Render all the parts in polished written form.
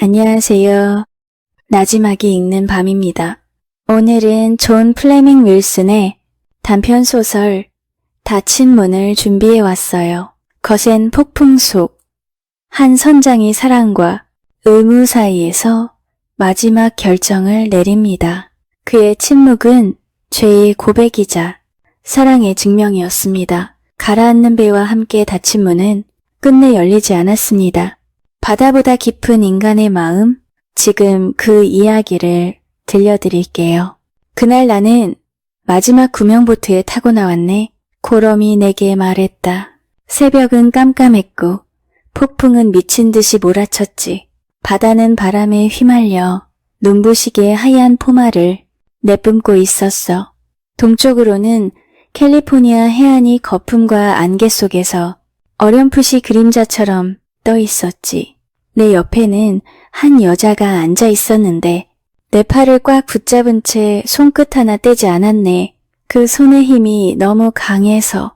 안녕하세요. 나지막이 읽는 밤입니다. 오늘은 존 플레밍 윌슨의 단편소설 닫힌 문을 준비해 왔어요. 거센 폭풍 속 한 선장이 사랑과 의무 사이에서 마지막 결정을 내립니다. 그의 침묵은 죄의 고백이자 사랑의 증명이었습니다. 가라앉는 배와 함께 닫힌 문은 끝내 열리지 않았습니다. 바다보다 깊은 인간의 마음, 지금 그 이야기를 들려드릴게요. 그날 나는 마지막 구명보트에 타고 나왔네. 고럼이 내게 말했다. 새벽은 깜깜했고 폭풍은 미친 듯이 몰아쳤지. 바다는 바람에 휘말려 눈부시게 하얀 포마를 내뿜고 있었어. 동쪽으로는 캘리포니아 해안이 거품과 안개 속에서 어렴풋이 그림자처럼 떠 있었지. 내 옆에는 한 여자가 앉아 있었는데 내 팔을 꽉 붙잡은 채 손끝 하나 떼지 않았네. 그 손의 힘이 너무 강해서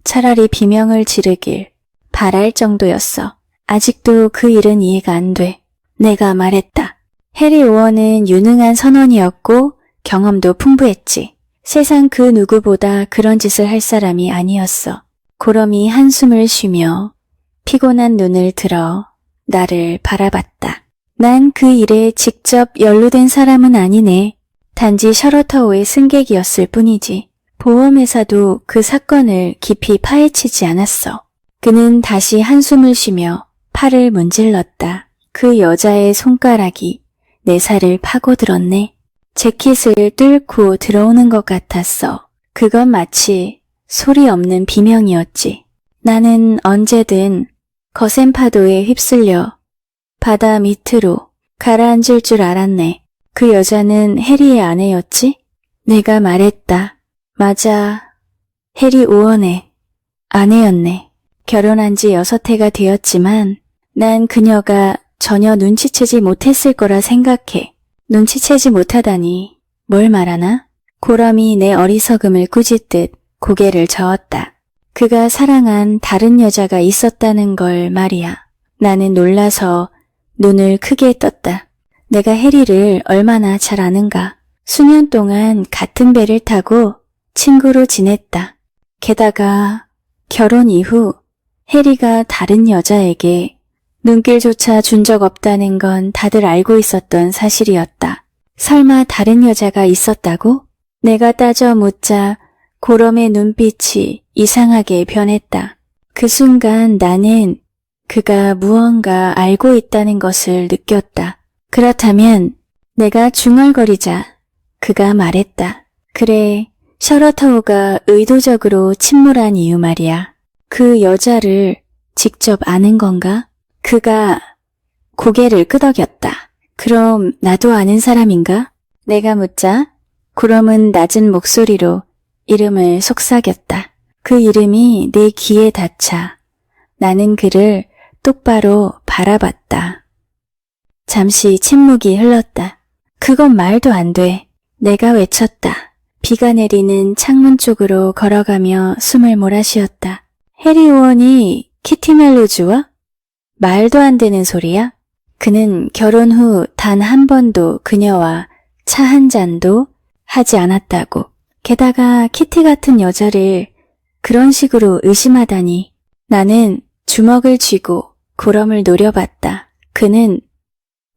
차라리 비명을 지르길 바랄 정도였어. 아직도 그 일은 이해가 안 돼. 내가 말했다. 해리 오원은 유능한 선원이었고 경험도 풍부했지. 세상 그 누구보다 그런 짓을 할 사람이 아니었어. 고럼이 한숨을 쉬며 피곤한 눈을 들어 나를 바라봤다. 난 그 일에 직접 연루된 사람은 아니네. 단지 셔러터호의 승객이었을 뿐이지. 보험회사도 그 사건을 깊이 파헤치지 않았어. 그는 다시 한숨을 쉬며 팔을 문질렀다. 그 여자의 손가락이 내 살을 파고들었네. 재킷을 뚫고 들어오는 것 같았어. 그건 마치 소리 없는 비명이었지. 나는 언제든 거센 파도에 휩쓸려 바다 밑으로 가라앉을 줄 알았네. 그 여자는 해리의 아내였지? 내가 말했다. 맞아. 해리 오원의 아내였네. 결혼한 지 6해가 되었지만 난 그녀가 전혀 눈치채지 못했을 거라 생각해. 눈치채지 못하다니 뭘 말하나? 고럼이 내 어리석음을 꾸짖듯 고개를 저었다. 그가 사랑한 다른 여자가 있었다는 걸 말이야. 나는 놀라서 눈을 크게 떴다. 내가 해리를 얼마나 잘 아는가. 수년 동안 같은 배를 타고 친구로 지냈다. 게다가 결혼 이후 해리가 다른 여자에게 눈길조차 준 적 없다는 건 다들 알고 있었던 사실이었다. 설마 다른 여자가 있었다고? 내가 따져 묻자 고럼의 눈빛이 이상하게 변했다. 그 순간 나는 그가 무언가 알고 있다는 것을 느꼈다. 그렇다면 내가 중얼거리자 그가 말했다. 그래, 셔러터호가 의도적으로 침몰한 이유 말이야. 그 여자를 직접 아는 건가? 그가 고개를 끄덕였다. 그럼 나도 아는 사람인가? 내가 묻자 고럼은 낮은 목소리로 이름을 속삭였다. 그 이름이 내 귀에 닿자 나는 그를 똑바로 바라봤다. 잠시 침묵이 흘렀다. 그건 말도 안 돼. 내가 외쳤다. 비가 내리는 창문 쪽으로 걸어가며 숨을 몰아쉬었다. 해리 오원이 키티 멜로즈와? 말도 안 되는 소리야? 그는 결혼 후 단 한 번도 그녀와 차 한 잔도 하지 않았다고. 게다가 키티 같은 여자를 그런 식으로 의심하다니. 나는 주먹을 쥐고 고럼을 노려봤다. 그는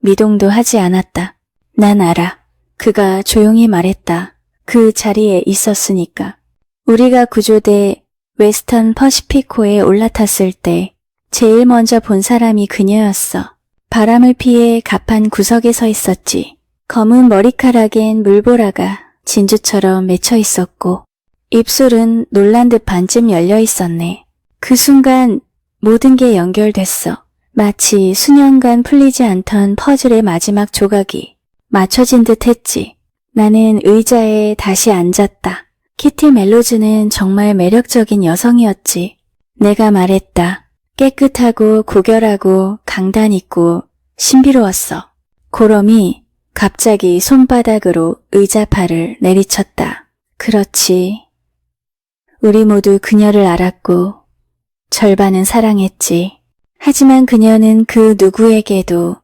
미동도 하지 않았다. 난 알아. 그가 조용히 말했다. 그 자리에 있었으니까. 우리가 구조대 웨스턴 퍼시피코에 올라탔을 때 제일 먼저 본 사람이 그녀였어. 바람을 피해 갑판 구석에 서 있었지. 검은 머리카락엔 물보라가 진주처럼 맺혀 있었고 입술은 놀란 듯 반쯤 열려 있었네. 그 순간 모든 게 연결됐어. 마치 수년간 풀리지 않던 퍼즐의 마지막 조각이 맞춰진 듯 했지. 나는 의자에 다시 앉았다. 키티 멜로즈는 정말 매력적인 여성이었지. 내가 말했다. 깨끗하고 고결하고 강단 있고 신비로웠어. 고럼이 갑자기 손바닥으로 의자팔을 내리쳤다. 그렇지. 우리 모두 그녀를 알았고 절반은 사랑했지. 하지만 그녀는 그 누구에게도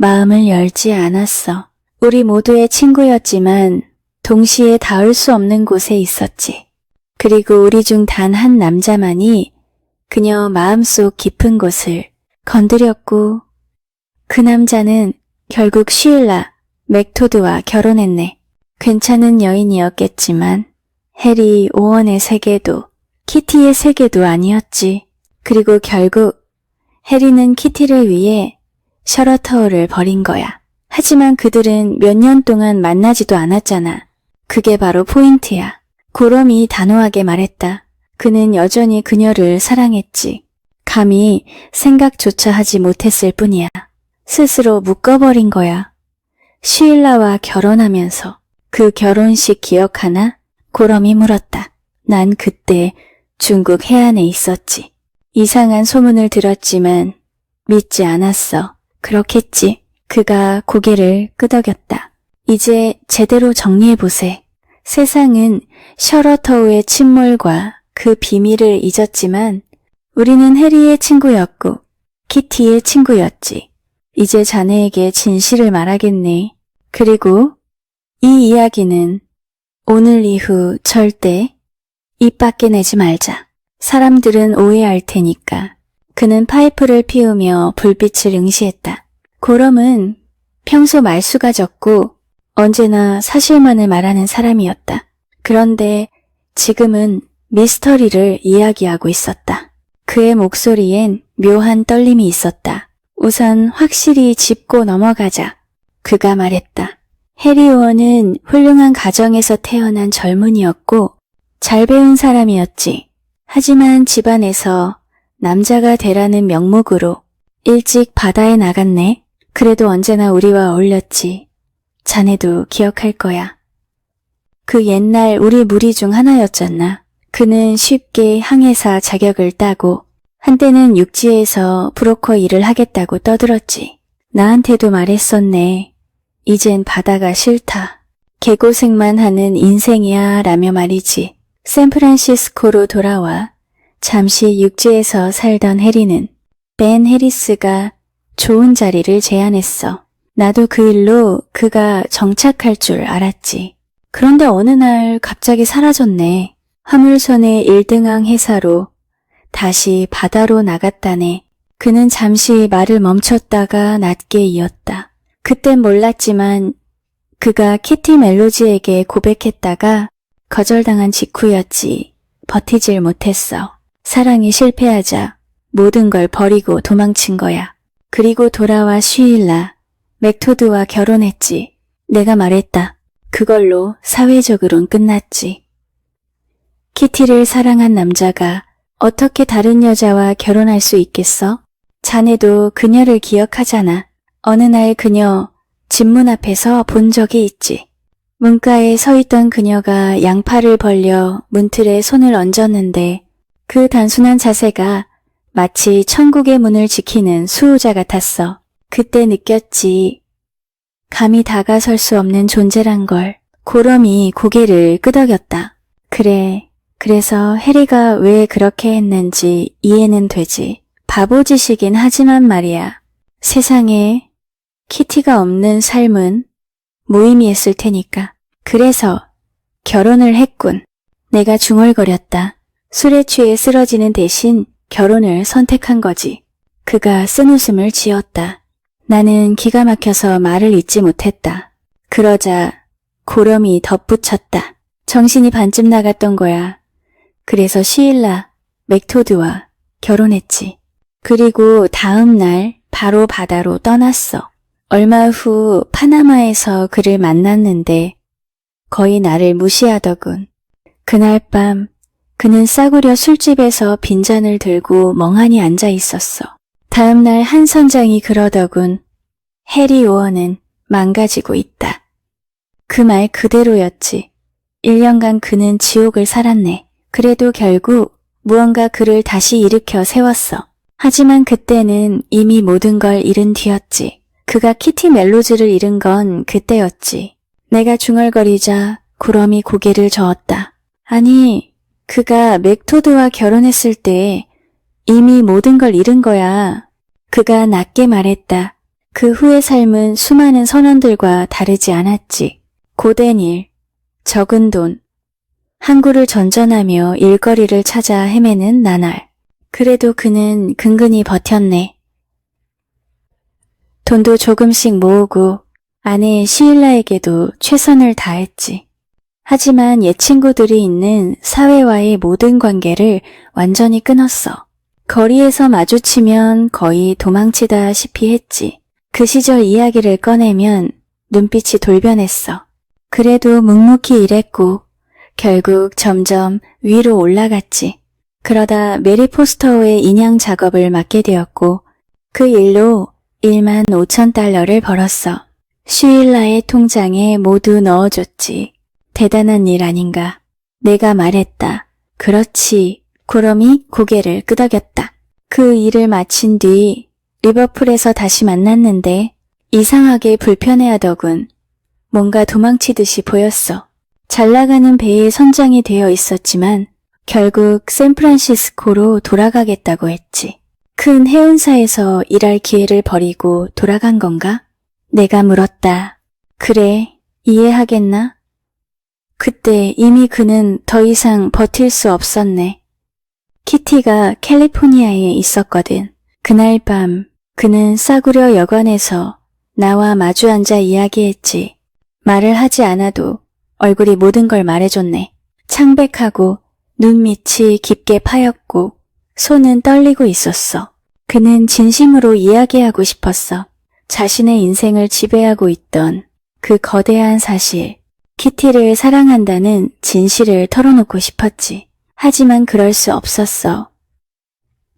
마음을 열지 않았어. 우리 모두의 친구였지만 동시에 닿을 수 없는 곳에 있었지. 그리고 우리 중 단 한 남자만이 그녀 마음속 깊은 곳을 건드렸고 그 남자는 결국 쉬일라 맥토드와 결혼했네. 괜찮은 여인이었겠지만 해리 오원의 세계도 키티의 세계도 아니었지. 그리고 결국 해리는 키티를 위해 셔러터우를 버린 거야. 하지만 그들은 몇 년 동안 만나지도 않았잖아. 그게 바로 포인트야. 고롬이 단호하게 말했다. 그는 여전히 그녀를 사랑했지. 감히 생각조차 하지 못했을 뿐이야. 스스로 묶어버린 거야. 쉬일라와 결혼하면서. 그 결혼식 기억하나? 고롬이 물었다. 난 그때 중국 해안에 있었지. 이상한 소문을 들었지만 믿지 않았어. 그렇겠지. 그가 고개를 끄덕였다. 이제 제대로 정리해보세. 세상은 셔러터우의 침몰과 그 비밀을 잊었지만 우리는 해리의 친구였고 키티의 친구였지. 이제 자네에게 진실을 말하겠네. 그리고 이 이야기는 오늘 이후 절대 입 밖에 내지 말자. 사람들은 오해할 테니까. 그는 파이프를 피우며 불빛을 응시했다. 고롬은 평소 말수가 적고 언제나 사실만을 말하는 사람이었다. 그런데 지금은 미스터리를 이야기하고 있었다. 그의 목소리엔 묘한 떨림이 있었다. 우선 확실히 짚고 넘어가자. 그가 말했다. 해리 오원은 훌륭한 가정에서 태어난 젊은이였고 잘 배운 사람이었지. 하지만 집안에서 남자가 되라는 명목으로 일찍 바다에 나갔네. 그래도 언제나 우리와 어울렸지. 자네도 기억할 거야. 그 옛날 우리 무리 중 하나였잖아. 그는 쉽게 항해사 자격을 따고 한때는 육지에서 브로커 일을 하겠다고 떠들었지. 나한테도 말했었네. 이젠 바다가 싫다. 개고생만 하는 인생이야 라며 말이지. 샌프란시스코로 돌아와 잠시 육지에서 살던 해리는 벤 해리스가 좋은 자리를 제안했어. 나도 그 일로 그가 정착할 줄 알았지. 그런데 어느 날 갑자기 사라졌네. 화물선의 1등항 해사로 다시 바다로 나갔다네. 그는 잠시 말을 멈췄다가 낮게 이었다. 그땐 몰랐지만 그가 키티 멜로지에게 고백했다가 거절당한 직후였지. 버티질 못했어. 사랑이 실패하자 모든 걸 버리고 도망친 거야. 그리고 돌아와 쉬일라 맥토드와 결혼했지. 내가 말했다. 그걸로 사회적으론 끝났지. 키티를 사랑한 남자가 어떻게 다른 여자와 결혼할 수 있겠어? 자네도 그녀를 기억하잖아. 어느 날 그녀 집문 앞에서 본 적이 있지. 문가에 서 있던 그녀가 양팔을 벌려 문틀에 손을 얹었는데 그 단순한 자세가 마치 천국의 문을 지키는 수호자 같았어. 그때 느꼈지. 감히 다가설 수 없는 존재란 걸. 고롬이 고개를 끄덕였다. 그래. 그래서 해리가 왜 그렇게 했는지 이해는 되지. 바보짓이긴 하지만 말이야. 세상에 키티가 없는 삶은 무의미했을 테니까. 그래서 결혼을 했군. 내가 중얼거렸다. 술에 취해 쓰러지는 대신 결혼을 선택한 거지. 그가 쓴웃음을 지었다. 나는 기가 막혀서 말을 잇지 못했다. 그러자 고렴이 덧붙였다. 정신이 반쯤 나갔던 거야. 그래서 쉬일라 맥토드와 결혼했지. 그리고 다음 날 바로 바다로 떠났어. 얼마 후 파나마에서 그를 만났는데 거의 나를 무시하더군. 그날 밤 그는 싸구려 술집에서 빈잔을 들고 멍하니 앉아 있었어. 다음 날 한 선장이 그러더군. 해리 오원은 망가지고 있다. 그 말 그대로였지. 1년간 그는 지옥을 살았네. 그래도 결국 무언가 그를 다시 일으켜 세웠어. 하지만 그때는 이미 모든 걸 잃은 뒤였지. 그가 키티 멜로즈를 잃은 건 그때였지. 내가 중얼거리자 고럼이 고개를 저었다. 아니, 그가 맥토드와 결혼했을 때 이미 모든 걸 잃은 거야. 그가 낮게 말했다. 그 후의 삶은 수많은 선원들과 다르지 않았지. 고된 일, 적은 돈, 항구를 전전하며 일거리를 찾아 헤매는 나날. 그래도 그는 근근히 버텼네. 돈도 조금씩 모으고 아내 시일라에게도 최선을 다했지. 하지만 옛 친구들이 있는 사회와의 모든 관계를 완전히 끊었어. 거리에서 마주치면 거의 도망치다시피 했지. 그 시절 이야기를 꺼내면 눈빛이 돌변했어. 그래도 묵묵히 일했고 결국 점점 위로 올라갔지. 그러다 메리 포스터의 인양 작업을 맡게 되었고 그 일로 1만 5천 달러를 벌었어. 슈일라의 통장에 모두 넣어줬지. 대단한 일 아닌가. 내가 말했다. 그렇지. 구럼이 고개를 끄덕였다. 그 일을 마친 뒤 리버풀에서 다시 만났는데 이상하게 불편해하더군. 뭔가 도망치듯이 보였어. 잘 나가는 배에 선장이 되어 있었지만 결국 샌프란시스코로 돌아가겠다고 했지. 큰 해운사에서 일할 기회를 버리고 돌아간 건가? 내가 물었다. 그래, 이해하겠나? 그때 이미 그는 더 이상 버틸 수 없었네. 키티가 캘리포니아에 있었거든. 그날 밤 그는 싸구려 여관에서 나와 마주 앉아 이야기했지. 말을 하지 않아도 얼굴이 모든 걸 말해줬네. 창백하고 눈밑이 깊게 파였고 손은 떨리고 있었어. 그는 진심으로 이야기하고 싶었어. 자신의 인생을 지배하고 있던 그 거대한 사실, 키티를 사랑한다는 진실을 털어놓고 싶었지. 하지만 그럴 수 없었어.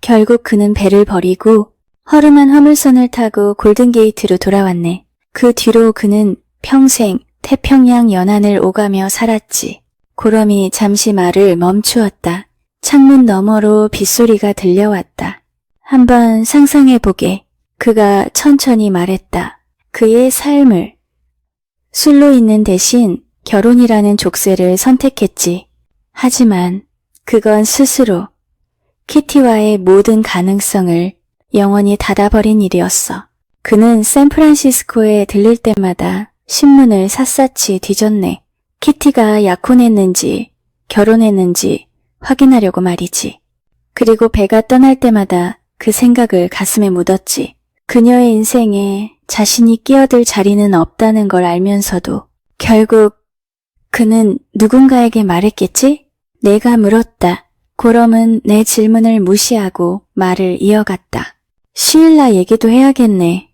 결국 그는 배를 버리고 허름한 화물선을 타고 골든게이트로 돌아왔네. 그 뒤로 그는 평생 태평양 연안을 오가며 살았지. 구럼이 잠시 말을 멈추었다. 창문 너머로 빗소리가 들려왔다. 한번 상상해보게. 그가 천천히 말했다. 그의 삶을. 술로 있는 대신 결혼이라는 족쇄를 선택했지. 하지만 그건 스스로 키티와의 모든 가능성을 영원히 닫아버린 일이었어. 그는 샌프란시스코에 들릴 때마다 신문을 샅샅이 뒤졌네. 키티가 약혼했는지 결혼했는지 확인하려고 말이지. 그리고 배가 떠날 때마다 그 생각을 가슴에 묻었지. 그녀의 인생에 자신이 끼어들 자리는 없다는 걸 알면서도 결국 그는 누군가에게 말했겠지? 내가 물었다. 고럼은 내 질문을 무시하고 말을 이어갔다. 시일라 얘기도 해야겠네.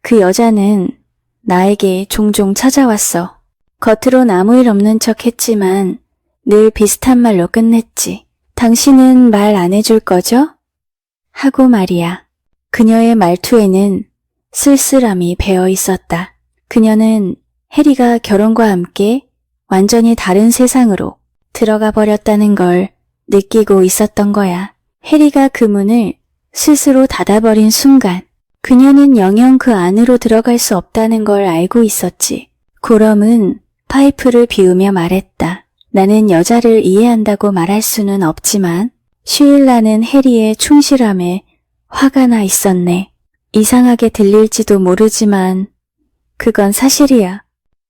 그 여자는 나에게 종종 찾아왔어. 겉으론 아무 일 없는 척 했지만 늘 비슷한 말로 끝냈지. 당신은 말 안 해줄 거죠? 하고 말이야. 그녀의 말투에는 쓸쓸함이 배어 있었다. 그녀는 해리가 결혼과 함께 완전히 다른 세상으로 들어가 버렸다는 걸 느끼고 있었던 거야. 해리가 그 문을 스스로 닫아버린 순간 그녀는 영영 그 안으로 들어갈 수 없다는 걸 알고 있었지. 고럼은 파이프를 비우며 말했다. 나는 여자를 이해한다고 말할 수는 없지만 슈일라는 해리의 충실함에 화가 나 있었네. 이상하게 들릴지도 모르지만 그건 사실이야.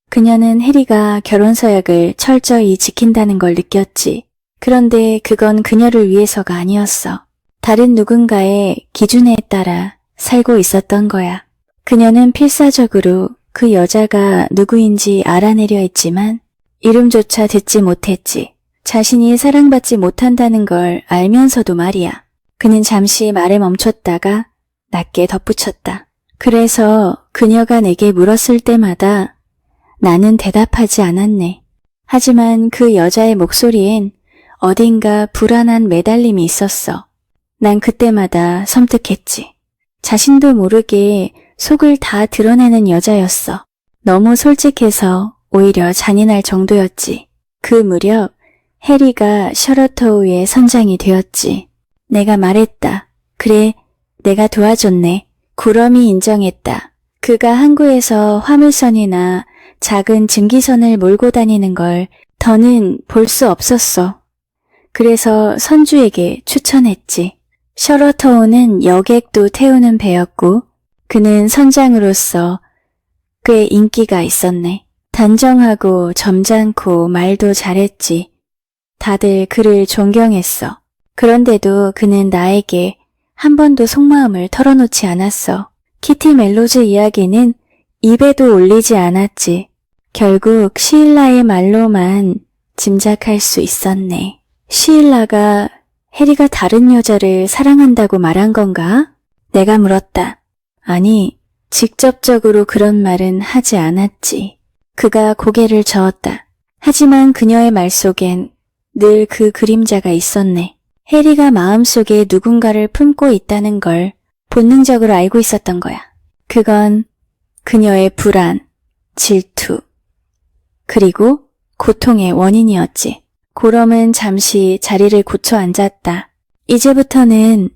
그녀는 해리가 결혼 서약을 철저히 지킨다는 걸 느꼈지. 그런데 그건 그녀를 위해서가 아니었어. 다른 누군가의 기준에 따라 살고 있었던 거야. 그녀는 필사적으로 그 여자가 누구인지 알아내려 했지만 이름조차 듣지 못했지. 자신이 사랑받지 못한다는 걸 알면서도 말이야. 그는 잠시 말을 멈췄다가 낮게 덧붙였다. 그래서 그녀가 내게 물었을 때마다 나는 대답하지 않았네. 하지만 그 여자의 목소리엔 어딘가 불안한 매달림이 있었어. 난 그때마다 섬뜩했지. 자신도 모르게 속을 다 드러내는 여자였어. 너무 솔직해서 오히려 잔인할 정도였지. 그 무렵 해리가 셔러터우의 선장이 되었지. 내가 말했다. 그래, 내가 도와줬네. 구럼이 인정했다. 그가 항구에서 화물선이나 작은 증기선을 몰고 다니는 걸 더는 볼 수 없었어. 그래서 선주에게 추천했지. 셔러터우는 여객도 태우는 배였고 그는 선장으로서 꽤 인기가 있었네. 단정하고 점잖고 말도 잘했지. 다들 그를 존경했어. 그런데도 그는 나에게 한 번도 속마음을 털어놓지 않았어. 키티 멜로즈 이야기는 입에도 올리지 않았지. 결국 시일라의 말로만 짐작할 수 있었네. 시일라가 해리가 다른 여자를 사랑한다고 말한 건가? 내가 물었다. 아니, 직접적으로 그런 말은 하지 않았지. 그가 고개를 저었다. 하지만 그녀의 말 속엔 늘 그 그림자가 있었네. 해리가 마음속에 누군가를 품고 있다는 걸 본능적으로 알고 있었던 거야. 그건 그녀의 불안, 질투, 그리고 고통의 원인이었지. 고럼은 잠시 자리를 고쳐 앉았다. 이제부터는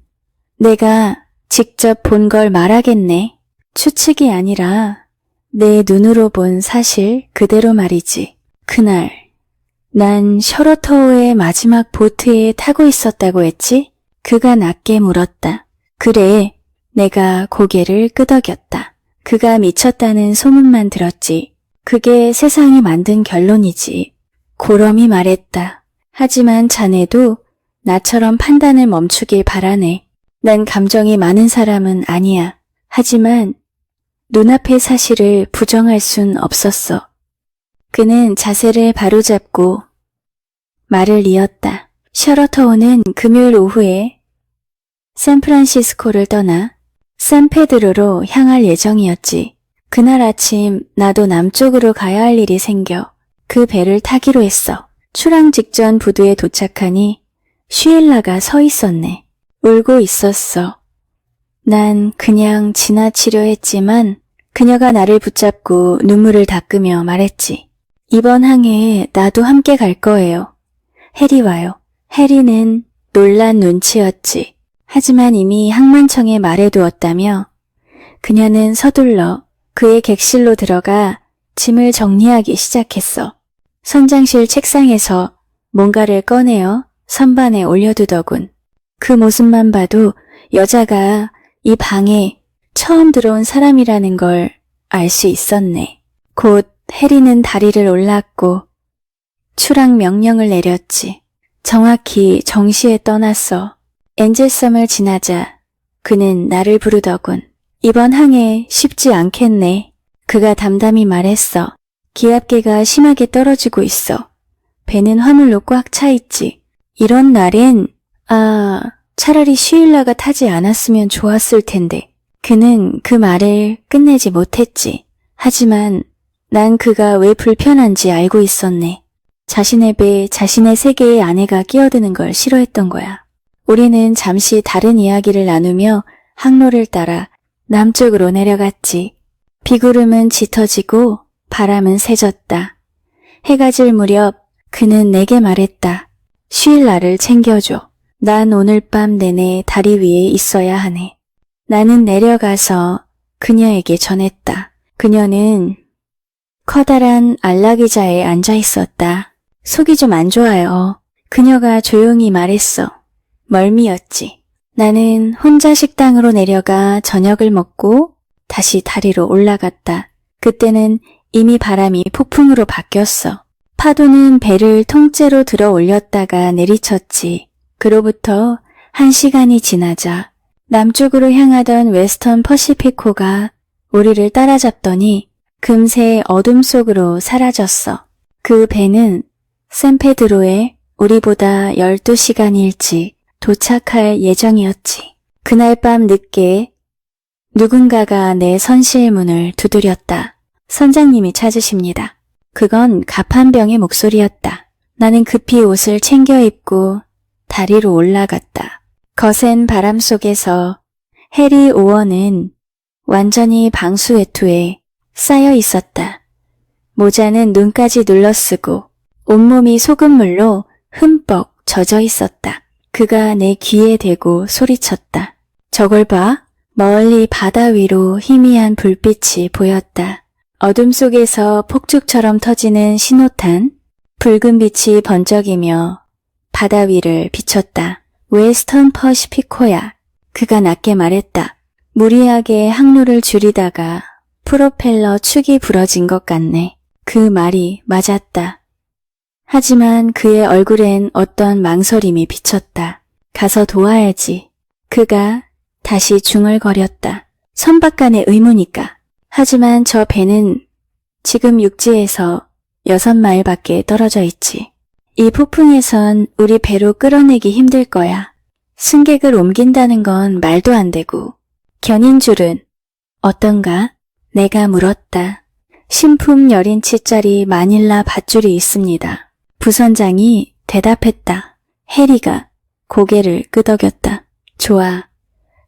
내가 직접 본 걸 말하겠네. 추측이 아니라 내 눈으로 본 사실 그대로 말이지. 그날 난 셔러터우의 마지막 보트에 타고 있었다고 했지? 그가 낮게 물었다. 그래, 내가 고개를 끄덕였다. 그가 미쳤다는 소문만 들었지. 그게 세상이 만든 결론이지. 고럼이 말했다. 하지만 자네도 나처럼 판단을 멈추길 바라네. 난 감정이 많은 사람은 아니야. 하지만 눈앞의 사실을 부정할 순 없었어. 그는 자세를 바로잡고 말을 이었다. 셔러터우는 금요일 오후에 샌프란시스코를 떠나 샌페드로로 향할 예정이었지. 그날 아침 나도 남쪽으로 가야 할 일이 생겨 그 배를 타기로 했어. 출항 직전 부두에 도착하니 슈일라가 서 있었네. 울고 있었어. 난 그냥 지나치려 했지만 그녀가 나를 붙잡고 눈물을 닦으며 말했지. 이번 항해에 나도 함께 갈 거예요. 해리와요. 해리는 놀란 눈치였지. 하지만 이미 항만청에 말해두었다며 그녀는 서둘러 그의 객실로 들어가 짐을 정리하기 시작했어. 선장실 책상에서 뭔가를 꺼내어 선반에 올려두더군. 그 모습만 봐도 여자가 이 방에 처음 들어온 사람이라는 걸 알 수 있었네. 곧 해리는 다리를 올랐고 출항 명령을 내렸지. 정확히 정시에 떠났어. 엔젤섬을 지나자 그는 나를 부르더군. 이번 항해 쉽지 않겠네. 그가 담담히 말했어. 기압계가 심하게 떨어지고 있어. 배는 화물로 꽉 차 있지. 이런 날엔 차라리 슈일라가 타지 않았으면 좋았을 텐데. 그는 그 말을 끝내지 못했지. 하지만 난 그가 왜 불편한지 알고 있었네. 자신의 배, 자신의 세계에 아내가 끼어드는 걸 싫어했던 거야. 우리는 잠시 다른 이야기를 나누며 항로를 따라 남쪽으로 내려갔지. 비구름은 짙어지고 바람은 세졌다. 해가 질 무렵 그는 내게 말했다. 슈일라를 챙겨줘. 난 오늘 밤 내내 다리 위에 있어야 하네. 나는 내려가서 그녀에게 전했다. 그녀는 커다란 안락의자에 앉아 있었다. 속이 좀 안 좋아요. 그녀가 조용히 말했어. 멀미였지. 나는 혼자 식당으로 내려가 저녁을 먹고 다시 다리로 올라갔다. 그때는 이미 바람이 폭풍으로 바뀌었어. 파도는 배를 통째로 들어 올렸다가 내리쳤지. 그로부터 1시간이 지나자 남쪽으로 향하던 웨스턴 퍼시피코가 우리를 따라잡더니 금세 어둠 속으로 사라졌어. 그 배는 샌페드로에 우리보다 12시간 일찍 도착할 예정이었지. 그날 밤 늦게 누군가가 내 선실 문을 두드렸다. 선장님이 찾으십니다. 그건 갑한병의 목소리였다. 나는 급히 옷을 챙겨 입고 다리로 올라갔다. 거센 바람 속에서 해리 오원은 완전히 방수 외투에 쌓여 있었다. 모자는 눈까지 눌러쓰고 온몸이 소금물로 흠뻑 젖어 있었다. 그가 내 귀에 대고 소리쳤다. 저걸 봐. 멀리 바다 위로 희미한 불빛이 보였다. 어둠 속에서 폭죽처럼 터지는 신호탄, 붉은 빛이 번쩍이며 바다 위를 비췄다. 웨스턴 퍼시피코야. 그가 낮게 말했다. 무리하게 항로를 줄이다가 프로펠러 축이 부러진 것 같네. 그 말이 맞았다. 하지만 그의 얼굴엔 어떤 망설임이 비쳤다. 가서 도와야지. 그가 다시 중얼거렸다. 선박간의 의무니까. 하지만 저 배는 지금 육지에서 6마일밖에 떨어져 있지. 이 폭풍에선 우리 배로 끌어내기 힘들 거야. 승객을 옮긴다는 건 말도 안 되고. 견인줄은 어떤가? 내가 물었다. 신품 10인치짜리 마닐라 밧줄이 있습니다. 부선장이 대답했다. 해리가 고개를 끄덕였다. 좋아.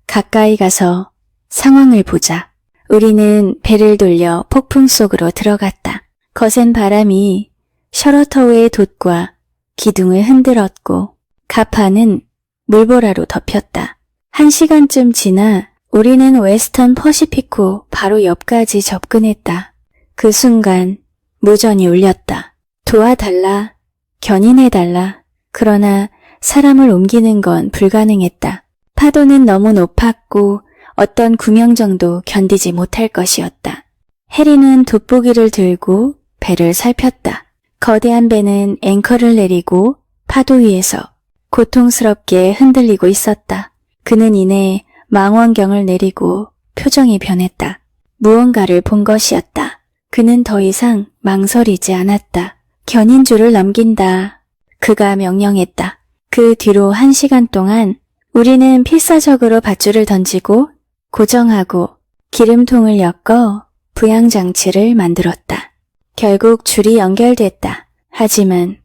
가까이 가서 상황을 보자. 우리는 배를 돌려 폭풍 속으로 들어갔다. 거센 바람이 셔러터우의 돛과 기둥을 흔들었고 가판은 물보라로 덮였다. 1시간쯤 지나 우리는 웨스턴 퍼시피코 바로 옆까지 접근했다. 그 순간 무전이 울렸다. 도와달라. 견인해달라. 그러나 사람을 옮기는 건 불가능했다. 파도는 너무 높았고 어떤 구명정도 견디지 못할 것이었다. 해리는 돋보기를 들고 배를 살폈다. 거대한 배는 앵커를 내리고 파도 위에서 고통스럽게 흔들리고 있었다. 그는 이내 망원경을 내리고 표정이 변했다. 무언가를 본 것이었다. 그는 더 이상 망설이지 않았다. 견인줄을 넘긴다. 그가 명령했다. 그 뒤로 1시간 동안 우리는 필사적으로 밧줄을 던지고 고정하고 기름통을 엮어 부양장치를 만들었다. 결국 줄이 연결됐다. 하지만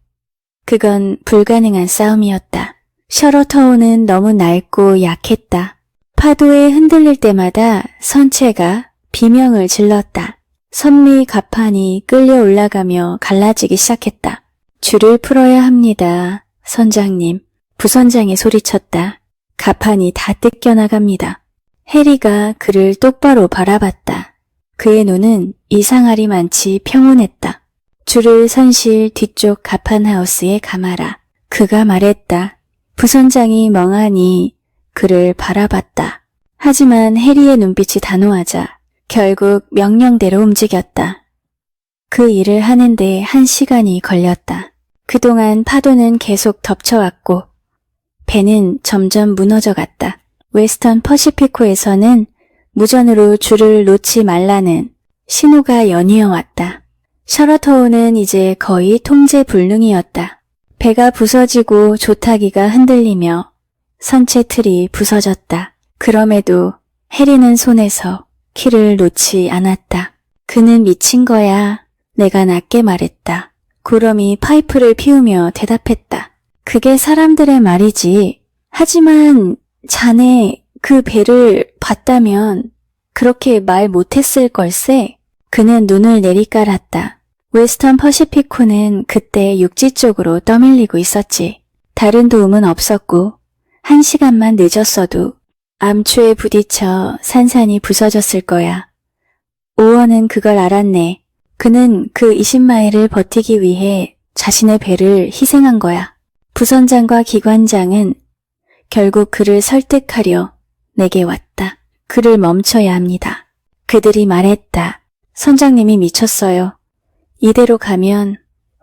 그건 불가능한 싸움이었다. 셔러터우는 너무 낡고 약했다. 파도에 흔들릴 때마다 선체가 비명을 질렀다. 선미 가판이 끌려 올라가며 갈라지기 시작했다. 줄을 풀어야 합니다. 선장님. 부선장이 소리쳤다. 가판이 다 뜯겨나갑니다. 해리가 그를 똑바로 바라봤다. 그의 눈은 이상하리만치 평온했다. 줄을 선실 뒤쪽 가판하우스에 감아라. 그가 말했다. 부선장이 멍하니 그를 바라봤다. 하지만 해리의 눈빛이 단호하자 결국 명령대로 움직였다. 그 일을 하는데 1시간이 걸렸다. 그동안 파도는 계속 덮쳐왔고 배는 점점 무너져갔다. 웨스턴 퍼시피코에서는 무전으로 줄을 놓지 말라는 신호가 연이어왔다. 셔러터우는 이제 거의 통제 불능이었다. 배가 부서지고 조타기가 흔들리며 선체 틀이 부서졌다. 그럼에도 해리는 손에서 키를 놓지 않았다. 그는 미친 거야. 내가 낮게 말했다. 구럼이 파이프를 피우며 대답했다. 그게 사람들의 말이지. 하지만 자네 그 배를 봤다면 그렇게 말 못했을 걸세. 그는 눈을 내리깔았다. 웨스턴 퍼시피코는 그때 육지 쪽으로 떠밀리고 있었지. 다른 도움은 없었고 1시간만 늦었어도 암초에 부딪혀 산산이 부서졌을 거야. 오원은 그걸 알았네. 그는 그 20마일을 버티기 위해 자신의 배를 희생한 거야. 부선장과 기관장은 결국 그를 설득하려 내게 왔다. 그를 멈춰야 합니다. 그들이 말했다. 선장님이 미쳤어요. 이대로 가면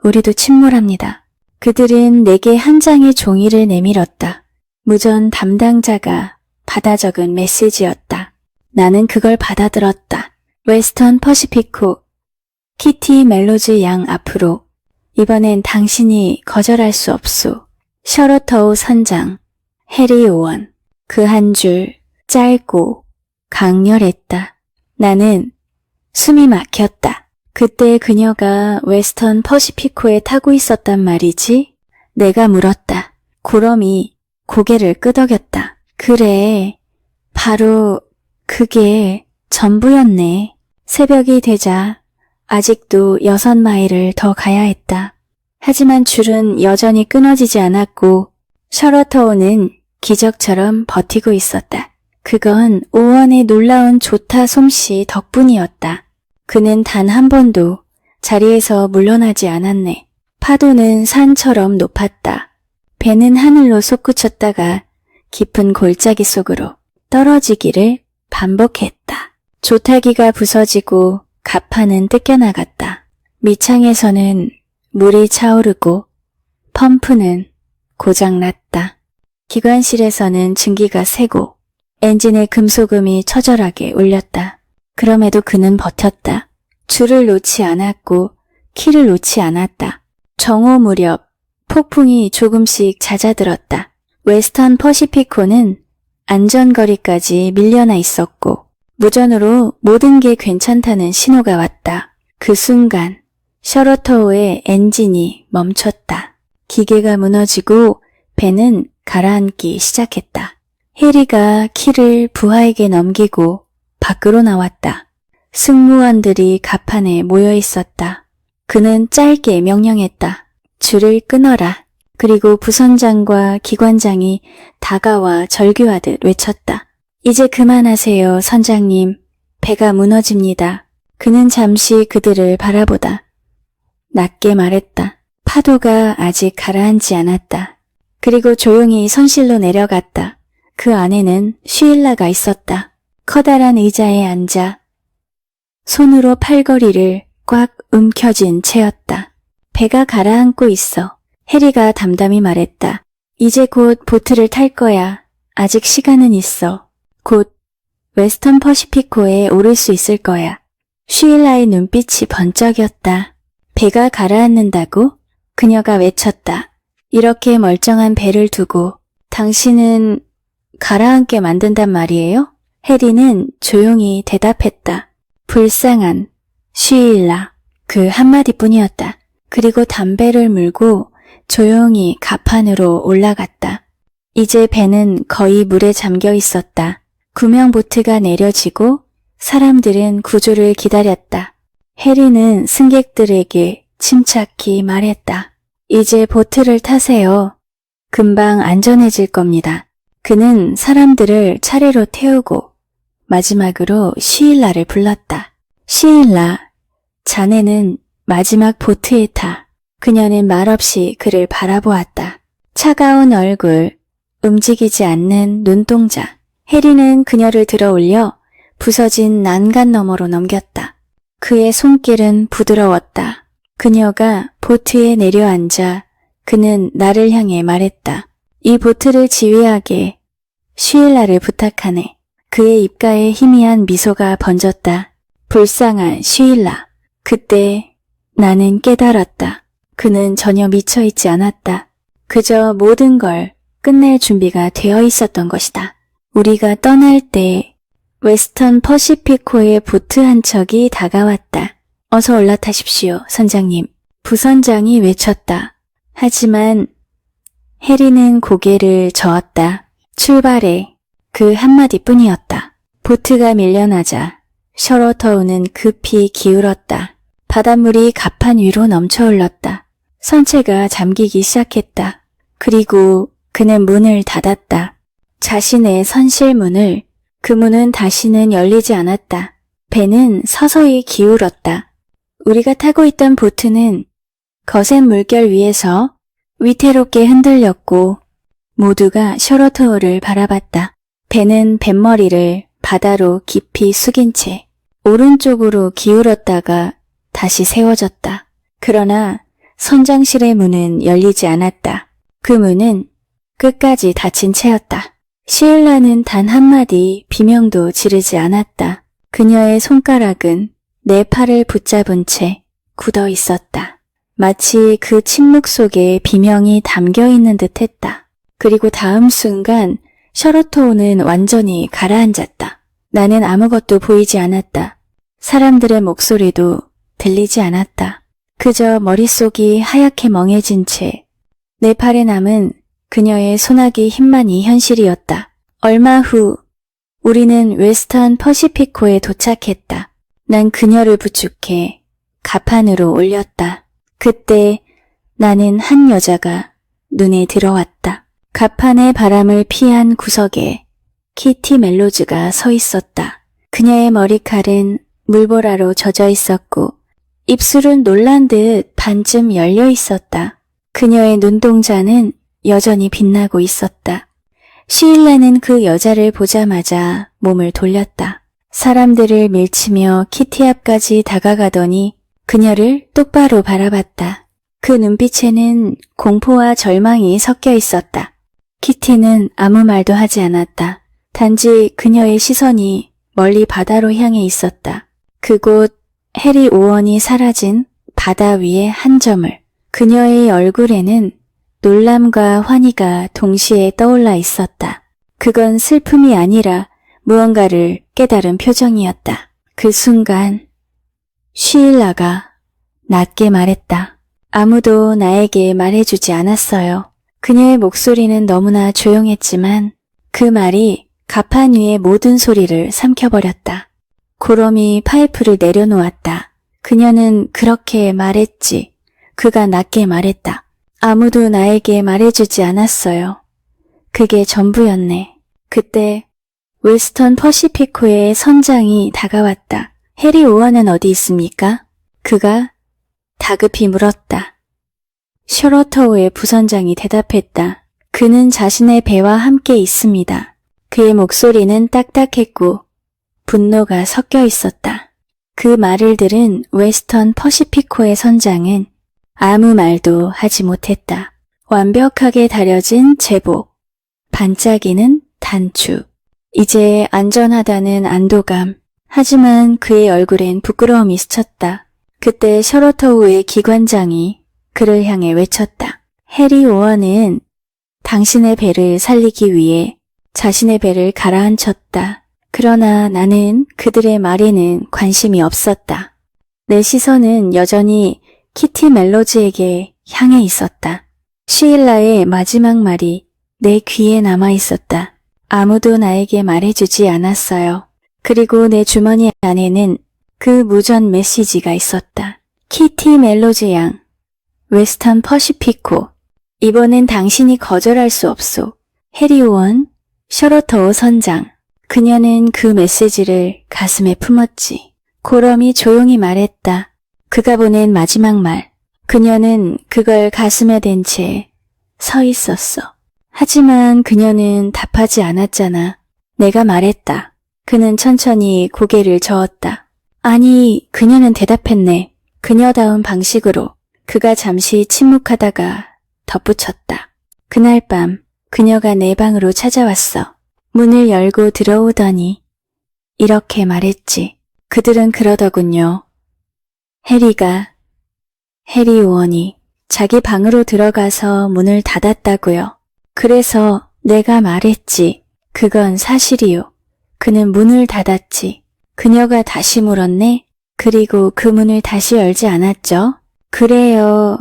우리도 침몰합니다. 그들은 내게 한 장의 종이를 내밀었다. 무전 담당자가 받아 적은 메시지였다. 나는 그걸 받아들었다. 웨스턴 퍼시피코, 키티 멜로즈 양 앞으로. 이번엔 당신이 거절할 수 없소. 셔러터우 선장, 해리 오원. 그 한 줄 짧고 강렬했다. 나는 숨이 막혔다. 그때 그녀가 웨스턴 퍼시피코에 타고 있었단 말이지? 내가 물었다. 구럼이 고개를 끄덕였다. 그래, 바로 그게 전부였네. 새벽이 되자 아직도 6마일을 더 가야 했다. 하지만 줄은 여전히 끊어지지 않았고 셔러터우는 기적처럼 버티고 있었다. 그건 오원의 놀라운 조타 솜씨 덕분이었다. 그는 단 한 번도 자리에서 물러나지 않았네. 파도는 산처럼 높았다. 배는 하늘로 솟구쳤다가 깊은 골짜기 속으로 떨어지기를 반복했다. 조타기가 부서지고 갑판은 뜯겨나갔다. 밑창에서는 물이 차오르고 펌프는 고장났다. 기관실에서는 증기가 새고 엔진의 금속음이 처절하게 울렸다. 그럼에도 그는 버텼다. 줄을 놓지 않았고 키를 놓지 않았다. 정오 무렵 폭풍이 조금씩 잦아들었다. 웨스턴 퍼시피코는 안전거리까지 밀려나 있었고 무전으로 모든 게 괜찮다는 신호가 왔다. 그 순간 셔러터호의 엔진이 멈췄다. 기계가 무너지고 배는 가라앉기 시작했다. 해리가 키를 부하에게 넘기고 밖으로 나왔다. 승무원들이 갑판에 모여 있었다. 그는 짧게 명령했다. 줄을 끊어라. 그리고 부선장과 기관장이 다가와 절규하듯 외쳤다. 이제 그만하세요, 선장님. 배가 무너집니다. 그는 잠시 그들을 바라보다 낮게 말했다. 파도가 아직 가라앉지 않았다. 그리고 조용히 선실로 내려갔다. 그 안에는 슈일라가 있었다. 커다란 의자에 앉아 손으로 팔걸이를 꽉 움켜쥔 채였다. 배가 가라앉고 있어. 해리가 담담히 말했다. 이제 곧 보트를 탈 거야. 아직 시간은 있어. 곧 웨스턴 퍼시피코에 오를 수 있을 거야. 슈일라의 눈빛이 번쩍였다. 배가 가라앉는다고? 그녀가 외쳤다. 이렇게 멀쩡한 배를 두고 당신은 가라앉게 만든단 말이에요? 해리는 조용히 대답했다. 불쌍한 슈일라. 그 한마디뿐이었다. 그리고 담배를 물고 조용히 갑판으로 올라갔다. 이제 배는 거의 물에 잠겨 있었다. 구명보트가 내려지고 사람들은 구조를 기다렸다. 해리는 승객들에게 침착히 말했다. 이제 보트를 타세요. 금방 안전해질 겁니다. 그는 사람들을 차례로 태우고 마지막으로 슈일라를 불렀다. 슈일라, 자네는 마지막 보트에 타. 그녀는 말없이 그를 바라보았다. 차가운 얼굴, 움직이지 않는 눈동자. 해리는 그녀를 들어 올려 부서진 난간 너머로 넘겼다. 그의 손길은 부드러웠다. 그녀가 보트에 내려앉아 그는 나를 향해 말했다. 이 보트를 지휘하게 슈일라를 부탁하네. 그의 입가에 희미한 미소가 번졌다. 불쌍한 슈일라. 그때 나는 깨달았다. 그는 전혀 미쳐있지 않았다. 그저 모든 걸 끝낼 준비가 되어 있었던 것이다. 우리가 떠날 때 웨스턴 퍼시피코의 보트 한 척이 다가왔다. 어서 올라타십시오, 선장님. 부선장이 외쳤다. 하지만 해리는 고개를 저었다. 출발해. 그 한마디뿐이었다. 보트가 밀려나자 셔러터우는 급히 기울었다. 바닷물이 갑판 위로 넘쳐 흘렀다. 선체가 잠기기 시작했다. 그리고 그는 문을 닫았다. 자신의 선실문을. 그 문은 다시는 열리지 않았다. 배는 서서히 기울었다. 우리가 타고 있던 보트는 거센 물결 위에서 위태롭게 흔들렸고 모두가 셔러터우를 바라봤다. 배는 뱃머리를 바다로 깊이 숙인 채 오른쪽으로 기울었다가 다시 세워졌다. 그러나 선장실의 문은 열리지 않았다. 그 문은 끝까지 닫힌 채였다. 슈일라는 단 한마디 비명도 지르지 않았다. 그녀의 손가락은 내 팔을 붙잡은 채 굳어 있었다. 마치 그 침묵 속에 비명이 담겨 있는 듯 했다. 그리고 다음 순간 셔러터우는 완전히 가라앉았다. 나는 아무것도 보이지 않았다. 사람들의 목소리도 들리지 않았다. 그저 머릿속이 하얗게 멍해진 채 내 팔에 남은 그녀의 소나기 힘만이 현실이었다. 얼마 후 우리는 웨스턴 퍼시피코에 도착했다. 난 그녀를 부축해 갑판으로 올렸다. 그때 나는 한 여자가 눈에 들어왔다. 갑판의 바람을 피한 구석에 키티 멜로즈가 서 있었다. 그녀의 머리칼은 물보라로 젖어 있었고 입술은 놀란 듯 반쯤 열려 있었다. 그녀의 눈동자는 여전히 빛나고 있었다. 시일라는 그 여자를 보자마자 몸을 돌렸다. 사람들을 밀치며 키티 앞까지 다가가더니 그녀를 똑바로 바라봤다. 그 눈빛에는 공포와 절망이 섞여 있었다. 키티는 아무 말도 하지 않았다. 단지 그녀의 시선이 멀리 바다로 향해 있었다. 그곳 해리 오원이 사라진 바다 위의 한 점을. 그녀의 얼굴에는 놀람과 환희가 동시에 떠올라 있었다. 그건 슬픔이 아니라 무언가를 깨달은 표정이었다. 그 순간 시일라가 낮게 말했다. 아무도 나에게 말해주지 않았어요. 그녀의 목소리는 너무나 조용했지만 그 말이 가판 위의 모든 소리를 삼켜버렸다. 고롬이 파이프를 내려놓았다. 그녀는 그렇게 말했지. 그가 낮게 말했다. 아무도 나에게 말해주지 않았어요. 그게 전부였네. 그때 웨스턴 퍼시피코의 선장이 다가왔다. 해리 오원은 어디 있습니까? 그가 다급히 물었다. 셔러터우의 부선장이 대답했다. 그는 자신의 배와 함께 있습니다. 그의 목소리는 딱딱했고 분노가 섞여 있었다. 그 말을 들은 웨스턴 퍼시피코의 선장은 아무 말도 하지 못했다. 완벽하게 다려진 제복, 반짝이는 단추, 이제 안전하다는 안도감. 하지만 그의 얼굴엔 부끄러움이 스쳤다. 그때 셔러터우의 기관장이 그를 향해 외쳤다. 해리 오원은 당신의 배를 살리기 위해 자신의 배를 가라앉혔다. 그러나 나는 그들의 말에는 관심이 없었다. 내 시선은 여전히 키티 멜로즈에게 향해 있었다. 시일라의 마지막 말이 내 귀에 남아 있었다. 아무도 나에게 말해주지 않았어요. 그리고 내 주머니 안에는 그 무전 메시지가 있었다. 키티 멜로즈 양, 웨스턴 퍼시피코, 이번엔 당신이 거절할 수 없소. 해리 오원, 셔러터우 선장. 그녀는 그 메시지를 가슴에 품었지. 고럼이 조용히 말했다. 그가 보낸 마지막 말. 그녀는 그걸 가슴에 댄 채 서 있었어. 하지만 그녀는 답하지 않았잖아. 내가 말했다. 그는 천천히 고개를 저었다. 아니, 그녀는 대답했네. 그녀다운 방식으로. 그가 잠시 침묵하다가 덧붙였다. 그날 밤 그녀가 내 방으로 찾아왔어. 문을 열고 들어오더니 이렇게 말했지. 그들은 그러더군요. 해리 오원이 자기 방으로 들어가서 문을 닫았다고요. 그래서 내가 말했지. 그건 사실이요. 그는 문을 닫았지. 그녀가 다시 물었네. 그리고 그 문을 다시 열지 않았죠? 그래요.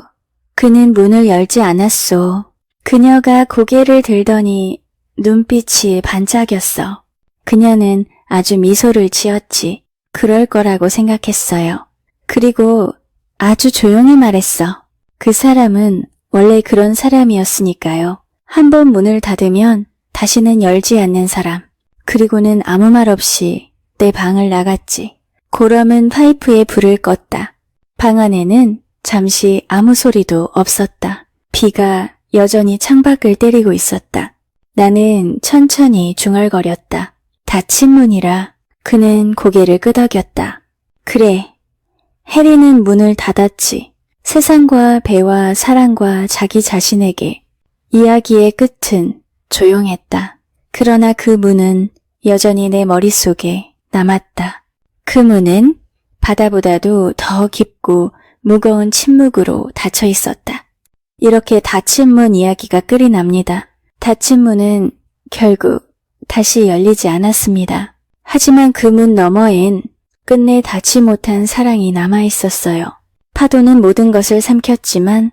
그는 문을 열지 않았소. 그녀가 고개를 들더니 눈빛이 반짝였어. 그녀는 아주 미소를 지었지. 그럴 거라고 생각했어요. 그리고 아주 조용히 말했어. 그 사람은 원래 그런 사람이었으니까요. 한번 문을 닫으면 다시는 열지 않는 사람. 그리고는 아무 말 없이 내 방을 나갔지. 고럼은 파이프에 불을 껐다. 방 안에는 잠시 아무 소리도 없었다. 비가 여전히 창밖을 때리고 있었다. 나는 천천히 중얼거렸다. 닫힌 문이라. 그는 고개를 끄덕였다. 그래, 해리는 문을 닫았지. 세상과 배와 사랑과 자기 자신에게. 이야기의 끝은 조용했다. 그러나 그 문은 여전히 내 머릿속에 남았다. 그 문은 바다보다도 더 깊고 무거운 침묵으로 닫혀 있었다. 이렇게 닫힌 문 이야기가 끝이 납니다. 닫힌 문은 결국 다시 열리지 않았습니다. 하지만 그 문 너머엔 끝내 닿지 못한 사랑이 남아 있었어요. 파도는 모든 것을 삼켰지만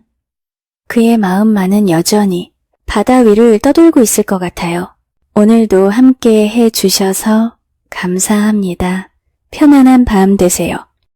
그의 마음만은 여전히 바다 위를 떠돌고 있을 것 같아요. 오늘도 함께 해주셔서 감사합니다. 편안한 밤 되세요.